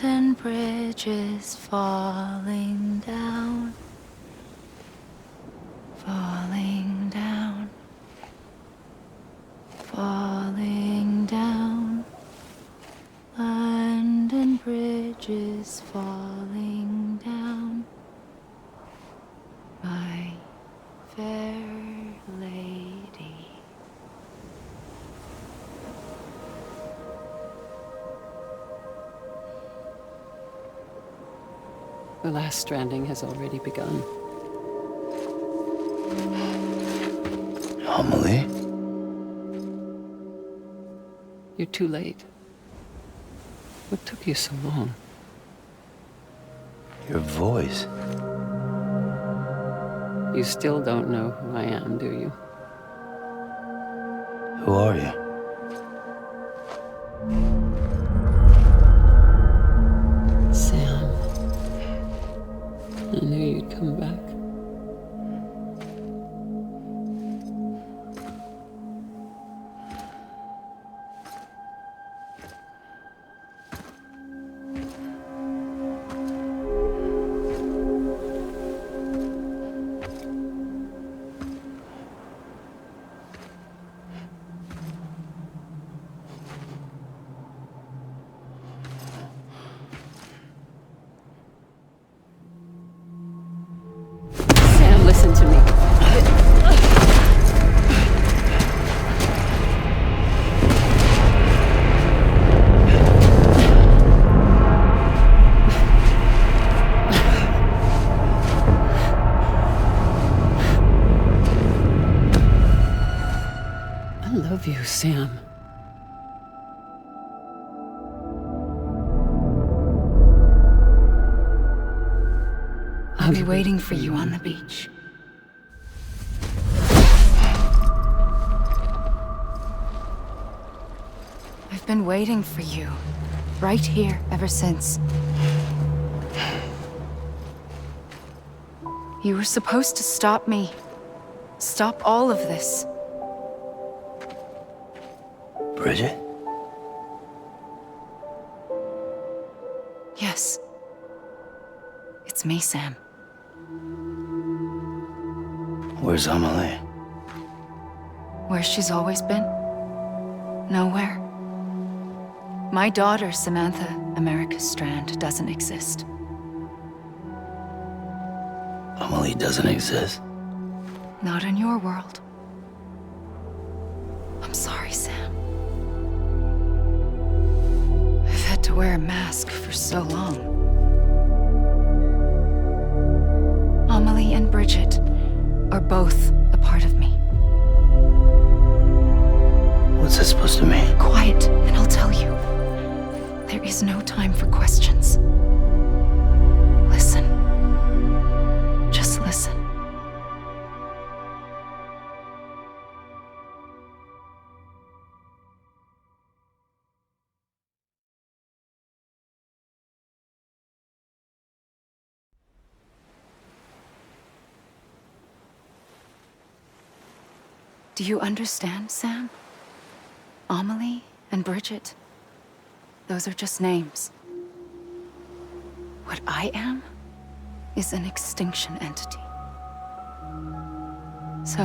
and bridges falling down, falling down, falling down. Land and bridges falling down, my fair lady. The last stranding has already begun. Amelie? You're too late. What took you so long? Your voice. You still don't know who I am, do you? Who are you? Sam. I knew you'd come back. Sam, listen to me. I love you, Sam. I'll be waiting for you on the beach. I've been waiting for you, right here, ever since. You were supposed to stop me. Stop all of this. Bridget? Yes. It's me, Sam. Where's Amelie? Where she's always been. Nowhere. My daughter, Samantha America Strand, doesn't exist. Amelie doesn't exist. Not in your world. I'm sorry, Sam. I've had to wear a mask for so long. Amelie and Bridget are both a part of me. What's that supposed to mean? Quiet, and I'll tell you. There is no time for questions. Listen. Just listen. Do you understand, Sam? Amelie and Bridget, those are just names. What I am is an extinction entity. So,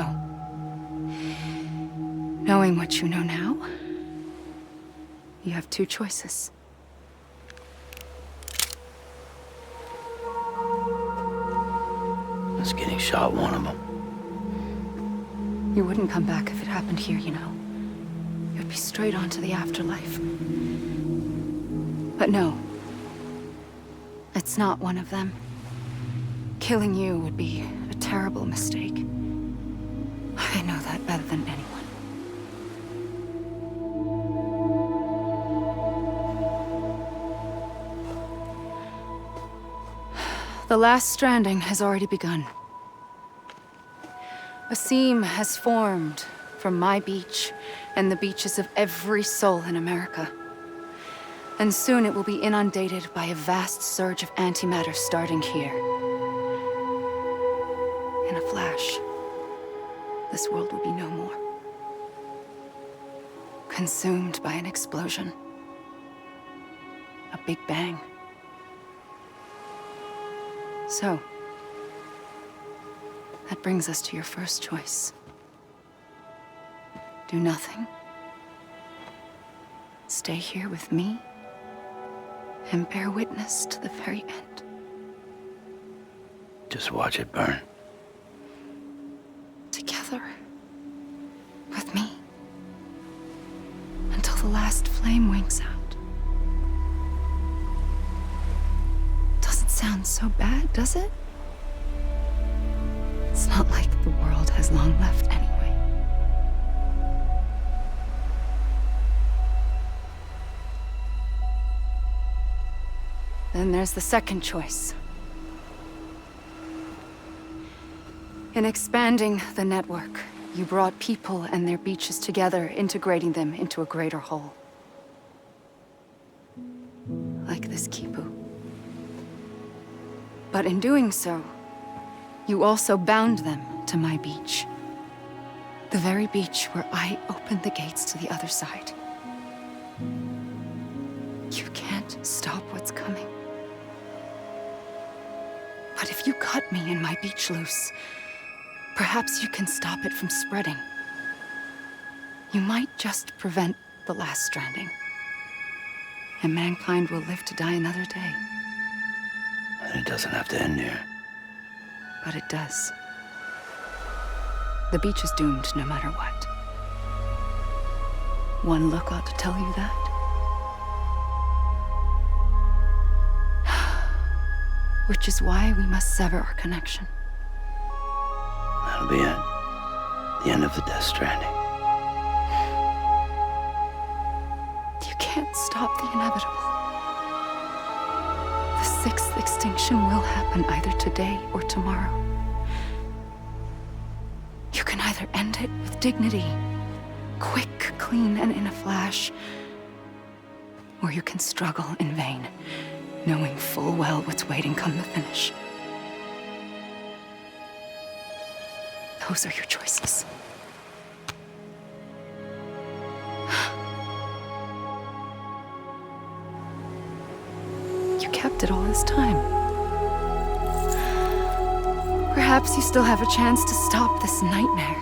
knowing what you know now, you have two choices. Is getting shot one of them? You wouldn't come back if it happened here, you know. You'd be straight on to the afterlife. But no. It's not one of them. Killing you would be a terrible mistake. I know that better than anyone. The last stranding has already begun. A seam has formed from my beach and the beaches of every soul in America. And soon it will be inundated by a vast surge of antimatter starting here. In a flash, this world will be no more. Consumed by an explosion. A big bang. So, that brings us to your first choice. Do nothing. Stay here with me and bear witness to the very end. Just watch it burn. Together. With me. Until the last flame winks out. Doesn't sound so bad, does it? It's not like the world has long left anyway. Then there's the second choice. In expanding the network, you brought people and their beaches together, integrating them into a greater whole. Like this Kipu. But in doing so, you also bound them to my beach. The very beach where I opened the gates to the other side. You can't stop what's coming. But if you cut me and my beach loose, perhaps you can stop it from spreading. You might just prevent the last stranding. And mankind will live to die another day. And it doesn't have to end here. But it does. The beach is doomed no matter what. One look ought to tell you that. Which is why we must sever our connection. That'll be it. The end of the Death Stranding. You can't stop the inevitable. The sixth extinction will happen either today or tomorrow. You can either end it with dignity, quick, clean, and in a flash, or you can struggle in vain, knowing full well what's waiting come the finish. Those are your choices. You kept it all this time. Perhaps you still have a chance to stop this nightmare.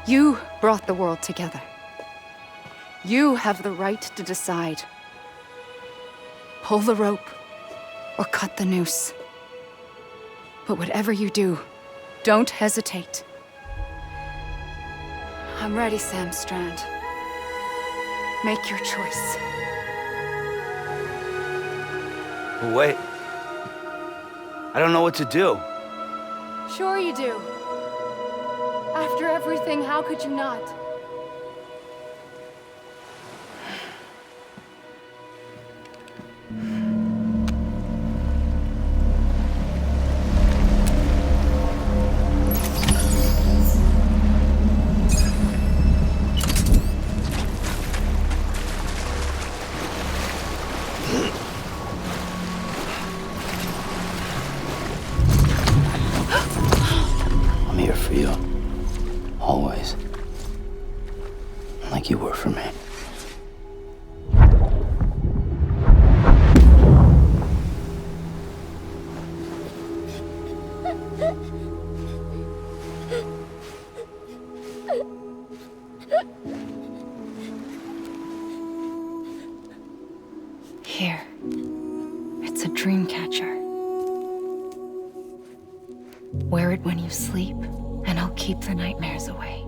You brought the world together. You have the right to decide. Pull the rope, or cut the noose. But whatever you do, don't hesitate. I'm ready, Sam Strand. Make your choice. Wait. I don't know what to do. Sure you do. After everything, how could you not? I'm here for you. Always. Like you were for me. Here. It's a dream catcher. Wear it when you sleep, and I'll keep the nightmares away.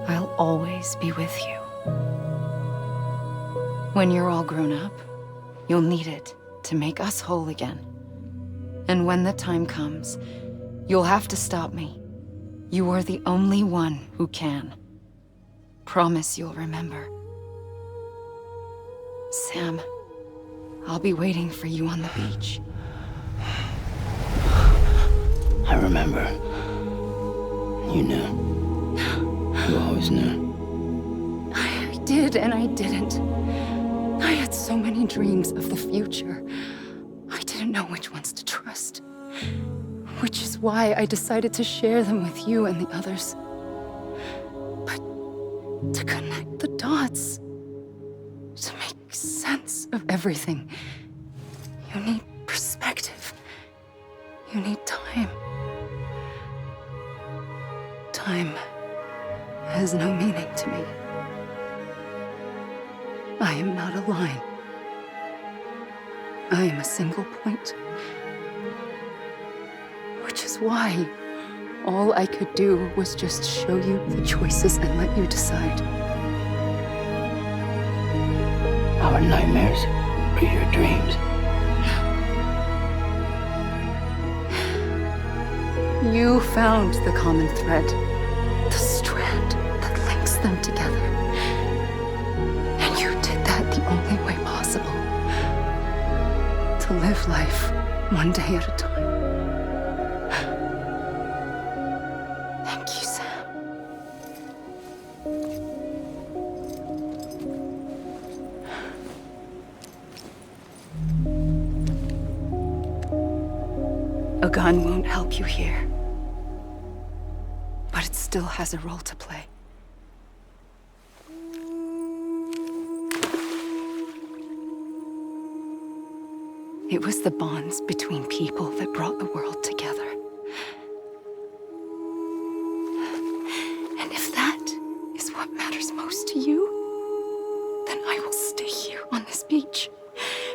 I'll always be with you. When you're all grown up, you'll need it to make us whole again. And when the time comes, you'll have to stop me. You are the only one who can. Promise you'll remember. Sam, I'll be waiting for you on the beach. I remember. You knew. You always knew. I did and I didn't. I had so many dreams of the future. I didn't know which ones to trust. Which is why I decided to share them with you and the others. But to connect the dots, to make sense of everything, has no meaning to me. I am not a line. I am a single point. Which is why all I could do was just show you the choices and let you decide. Our nightmares are your dreams. You found the common thread, the strand that links them together. And you did that the only way possible. To live life one day at a time. Thank you, Sam. A gun won't help you here. But it still has a role to play. It was the bonds between people that brought the world together. And if that is what matters most to you, then I will stay here on this beach.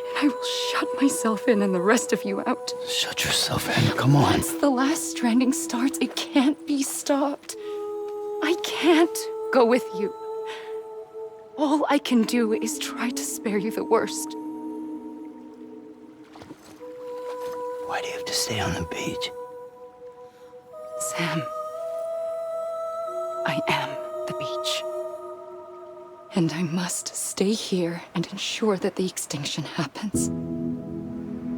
And I will shut myself in and the rest of you out. Shut yourself in. Come on. Once the last stranding starts, it can't be stopped. I can't go with you. All I can do is try to spare you the worst. Why do you have to stay on the beach? Sam, I am the beach. And I must stay here and ensure that the extinction happens.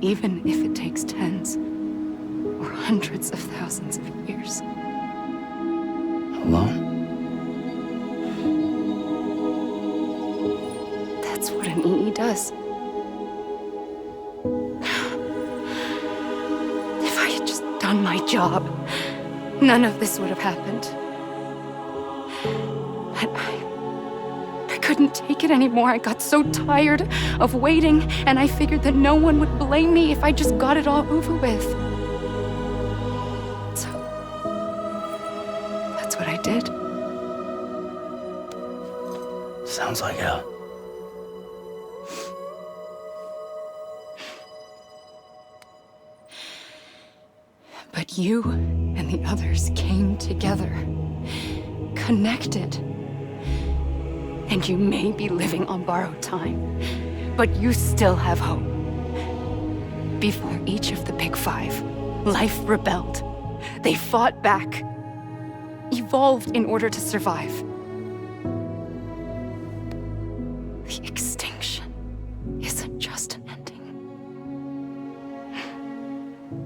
Even if it takes tens or hundreds of thousands of years. Alone? That's what an EE does. If I had just done my job, none of this would have happened. But I couldn't take it anymore. I got so tired of waiting, and I figured that no one would blame me if I just got it all over with. So, that's what I did. Sounds like hell. But you and the others came together, connected. And you may be living on borrowed time, but you still have hope. Before each of the Big Five, life rebelled. They fought back, evolved in order to survive. The extinction isn't just an ending.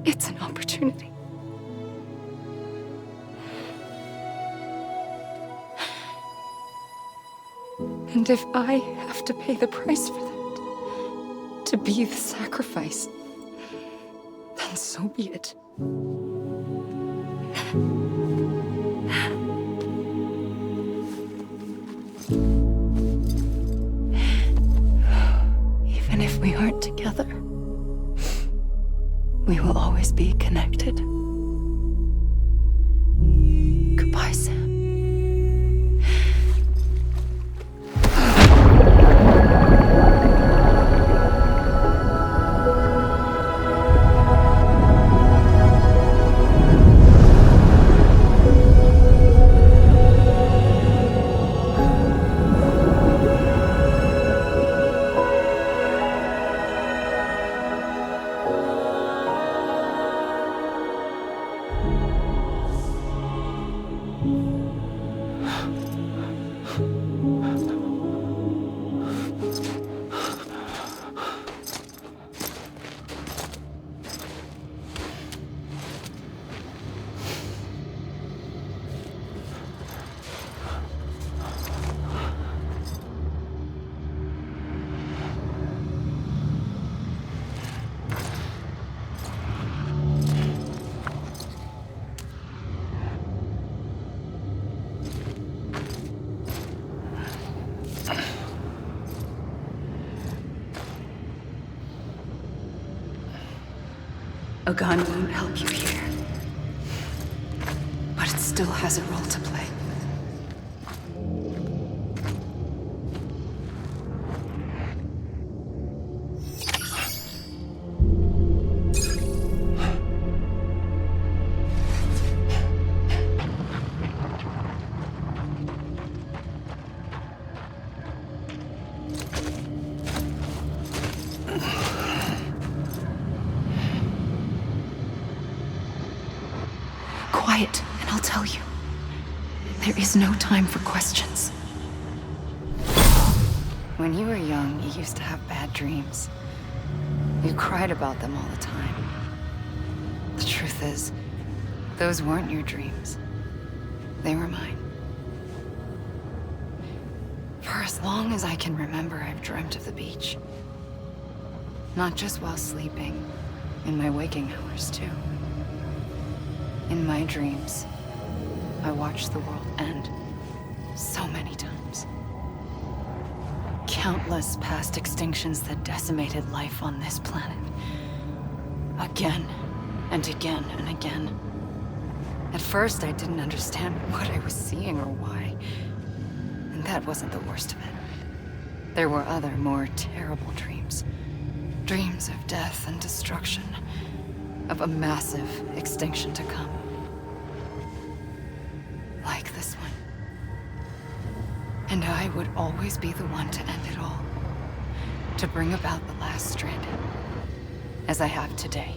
It's an opportunity. And if I have to pay the price for that, to be the sacrifice, then so be it. Even if we aren't together, we will always be connected. Goodbye, Sam. A gun won't help you here. But it still has a role to play. quiet, and I'll tell you. There is no time for questions. When you were young, you used to have bad dreams. You cried about them all the time. The truth is, those weren't your dreams. They were mine. For as long as I can remember, I've dreamt of the beach. Not just while sleeping, in my waking hours too. In my dreams, I watched the world end so many times. Countless past extinctions that decimated life on this planet. Again, and again, and again. At first, I didn't understand what I was seeing or why. And that wasn't the worst of it. There were other, more terrible dreams. Dreams of death and destruction. Of a massive extinction to come. Like this one. And I would always be the one to end it all. To bring about the last Stranding. As I have today.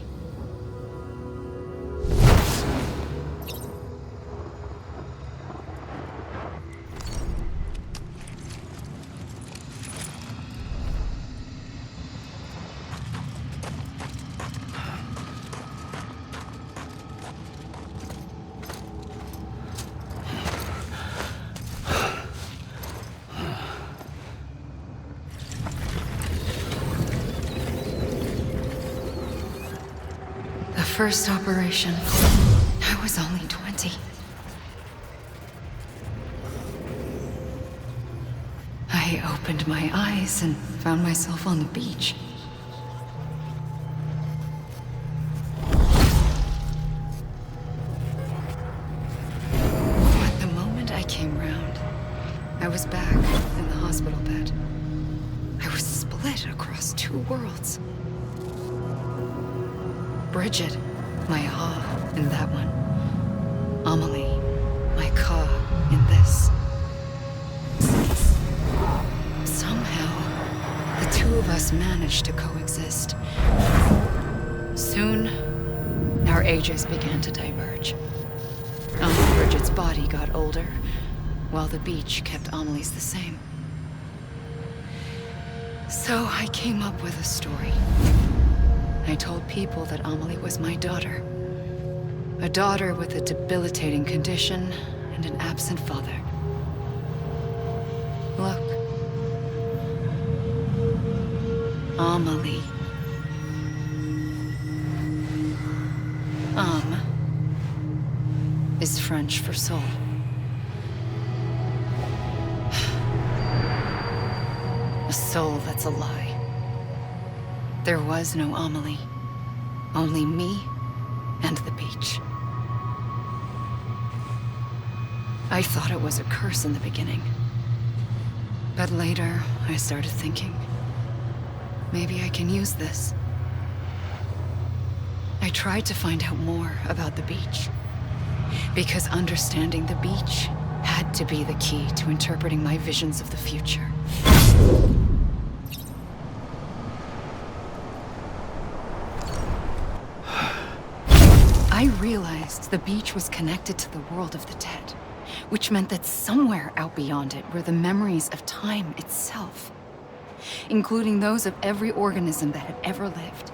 First operation, I was only 20. I opened my eyes and found myself on the beach. But the moment I came round, I was back in the hospital bed. I was split across two worlds. Bridget, my ha in that one. Amelie, my ka in this. Somehow, the two of us managed to coexist. Soon, our ages began to diverge. Bridget's body got older, while the beach kept Amelie's the same. So I came up with a story. I told people that Amelie was my daughter. A daughter with a debilitating condition and an absent father. Look. Amelie. Âme is French for soul. A soul that's a lie. There was no Amelie. Only me and the beach. I thought it was a curse in the beginning. But later, I started thinking, maybe I can use this. I tried to find out more about the beach. Because understanding the beach had to be the key to interpreting my visions of the future. I realized the beach was connected to the world of the dead, which meant that somewhere out beyond it were the memories of time itself, including those of every organism that had ever lived.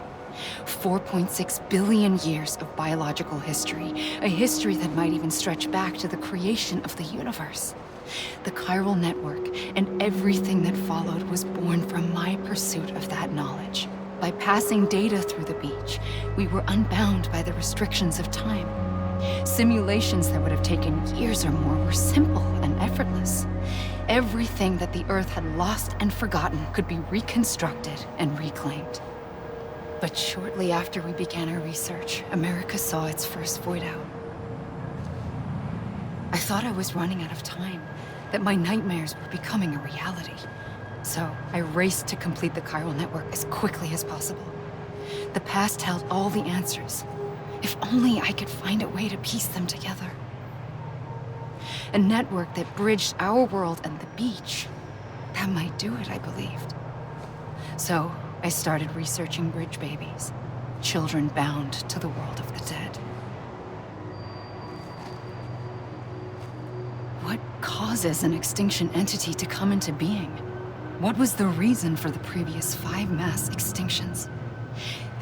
4.6 billion years of biological history, a history that might even stretch back to the creation of the universe. The chiral network and everything that followed was born from my pursuit of that knowledge. By passing data through the beach, we were unbound by the restrictions of time. Simulations that would have taken years or more were simple and effortless. Everything that the Earth had lost and forgotten could be reconstructed and reclaimed. But shortly after we began our research, America saw its first void out. I thought I was running out of time, that my nightmares were becoming a reality. So I raced to complete the chiral network as quickly as possible. The past held all the answers. If only I could find a way to piece them together. A network that bridged our world and the beach. That might do it, I believed. So I started researching bridge babies, children bound to the world of the dead. What causes an extinction entity to come into being? What was the reason for the previous 5 mass extinctions?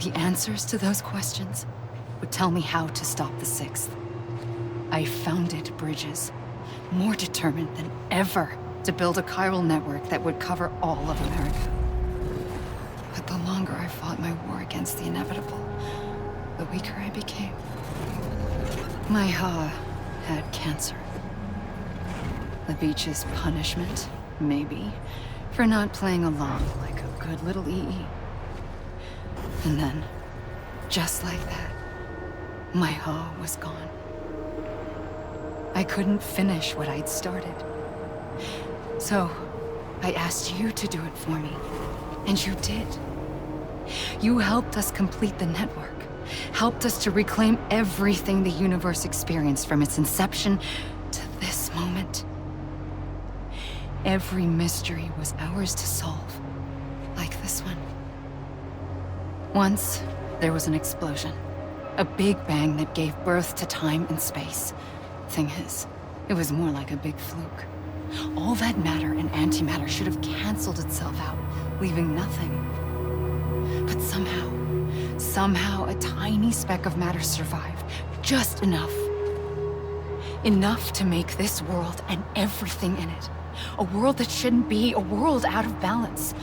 The answers to those questions would tell me how to stop the 6th. I founded bridges, more determined than ever to build a chiral network that would cover all of America. But the longer I fought my war against the inevitable, the weaker I became. My Ha had cancer. The beach's punishment, maybe, for not playing along like a good little EE. And then, just like that, my Ha was gone. I couldn't finish what I'd started. So, I asked you to do it for me, and you did. You helped us complete the network, helped us to reclaim everything the universe experienced from its inception to this moment. Every mystery was ours to solve, like this one. Once, there was an explosion. A big bang that gave birth to time and space. Thing is, it was more like a big fluke. All that matter and antimatter should have canceled itself out, leaving nothing. But somehow a tiny speck of matter survived. Just enough. Enough to make this world and everything in it. A world that shouldn't be, a world out of balance.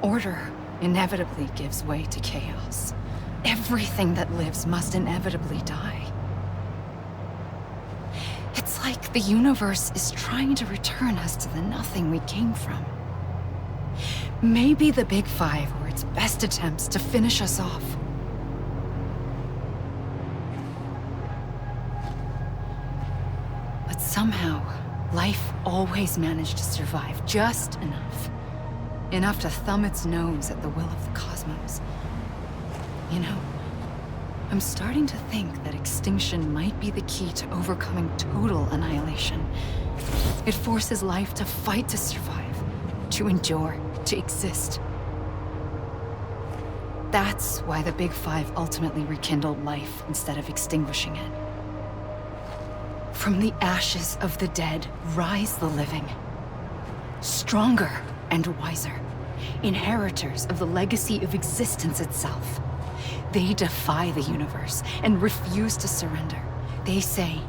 Order inevitably gives way to chaos. Everything that lives must inevitably die. It's like the universe is trying to return us to the nothing we came from. Maybe the Big Five were its best attempts to finish us off. But somehow, life always managed to survive just enough. Enough to thumb its nose at the will of the cosmos. You know, I'm starting to think that extinction might be the key to overcoming total annihilation. It forces life to fight to survive, to endure, to exist. That's why the Big Five ultimately rekindled life instead of extinguishing it. From the ashes of the dead rise the living. Stronger and wiser. Inheritors of the legacy of existence itself. They defy the universe and refuse to surrender. They say,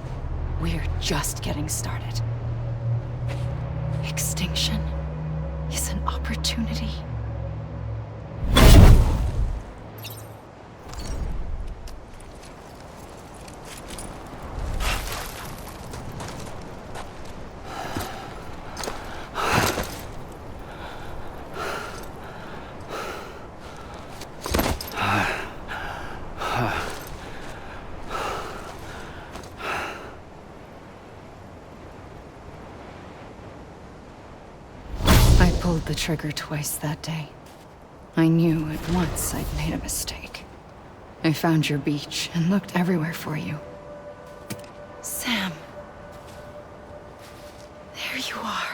we're just getting started. Extinction is an opportunity. I pulled the trigger twice that day. I knew at once I'd made a mistake. I found your beach and looked everywhere for you. Sam. There you are.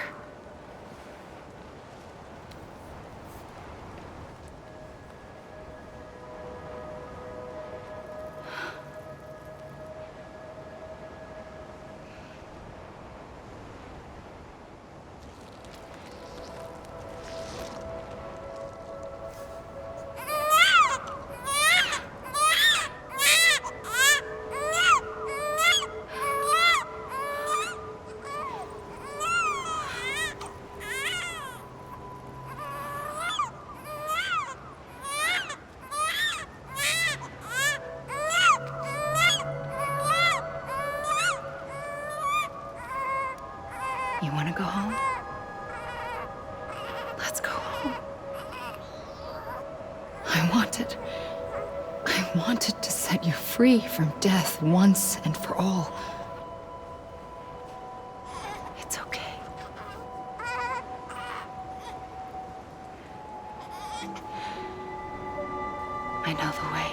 You want to go home? Let's go home. I wanted to set you free from death once and for all. It's okay. I know the way.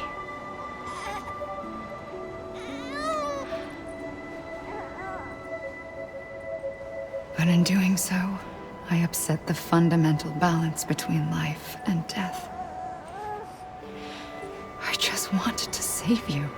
But in doing so, I upset the fundamental balance between life and death. I just wanted to save you.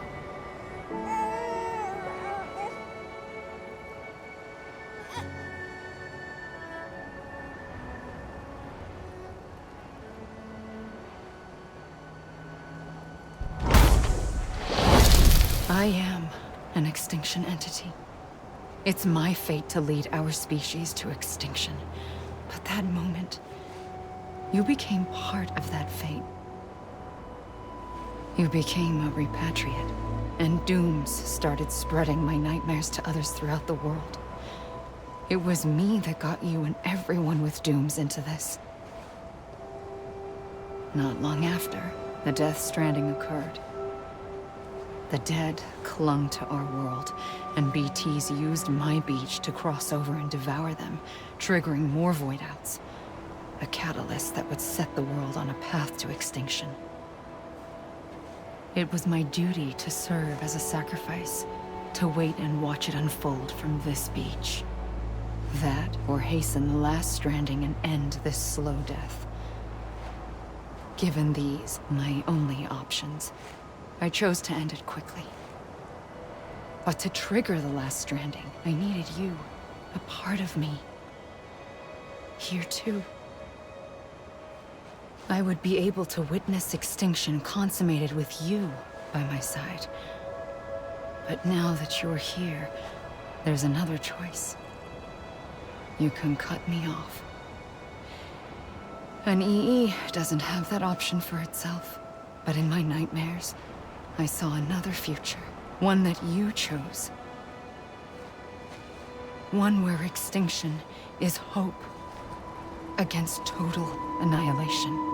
I am an extinction entity. It's my fate to lead our species to extinction. But that moment, you became part of that fate. You became a repatriate, and dooms started spreading my nightmares to others throughout the world. It was me that got you and everyone with dooms into this. Not long after, the Death Stranding occurred. The dead clung to our world, and BTs used my beach to cross over and devour them, triggering more void outs. A catalyst that would set the world on a path to extinction. It was my duty to serve as a sacrifice, to wait and watch it unfold from this beach. That, or hasten the last stranding and end this slow death. Given these, my only options, I chose to end it quickly. But to trigger the last stranding, I needed you, a part of me. Here too. I would be able to witness extinction consummated with you by my side. But now that you're here, there's another choice. You can cut me off. An EE doesn't have that option for itself. But in my nightmares, I saw another future. One that you chose. One where extinction is hope against total annihilation.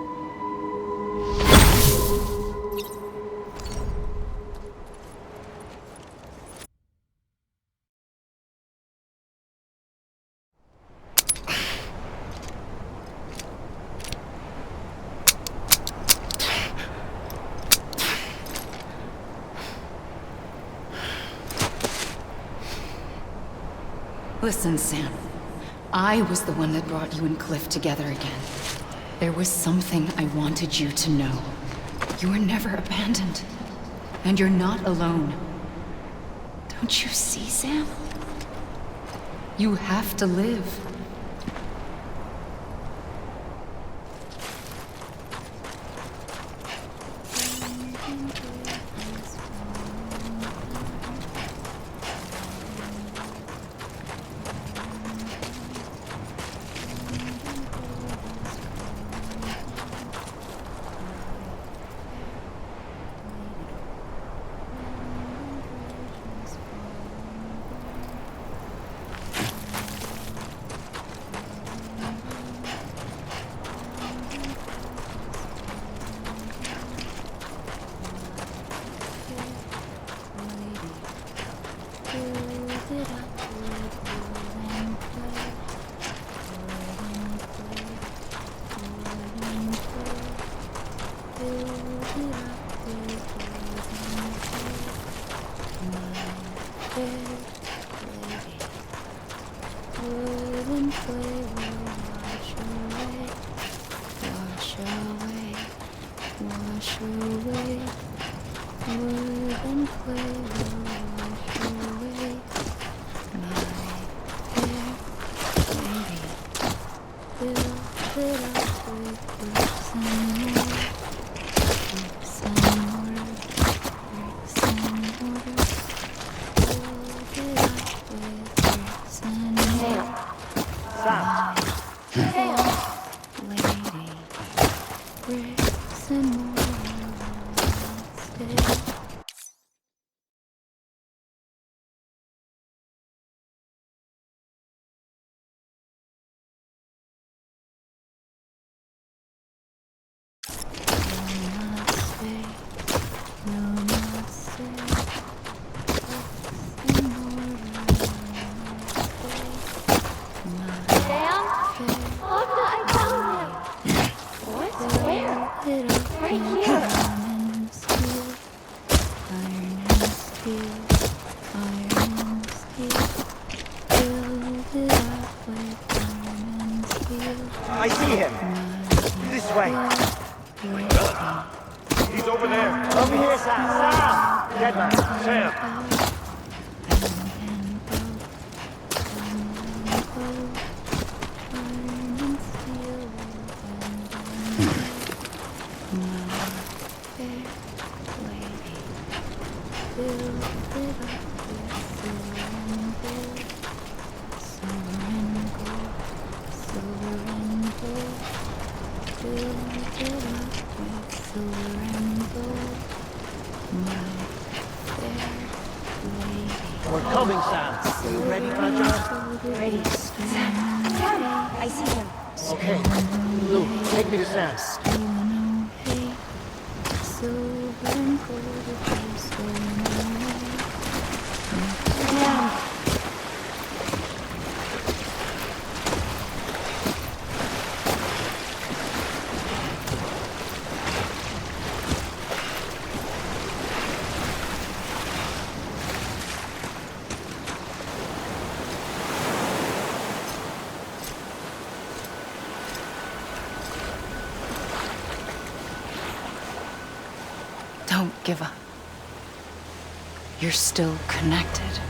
Listen, Sam. I was the one that brought you and Cliff together again. There was something I wanted you to know. You were never abandoned. And you're not alone. Don't you see, Sam? You have to live. I see him. This way. He's over there. Over here, Sam. Sam! Dead man. Sam. Lady, We're coming, Sam. You ready for a job? Ready. Sam! I see him. Okay. Lou, take me to Sam. Don't give up. You're still connected.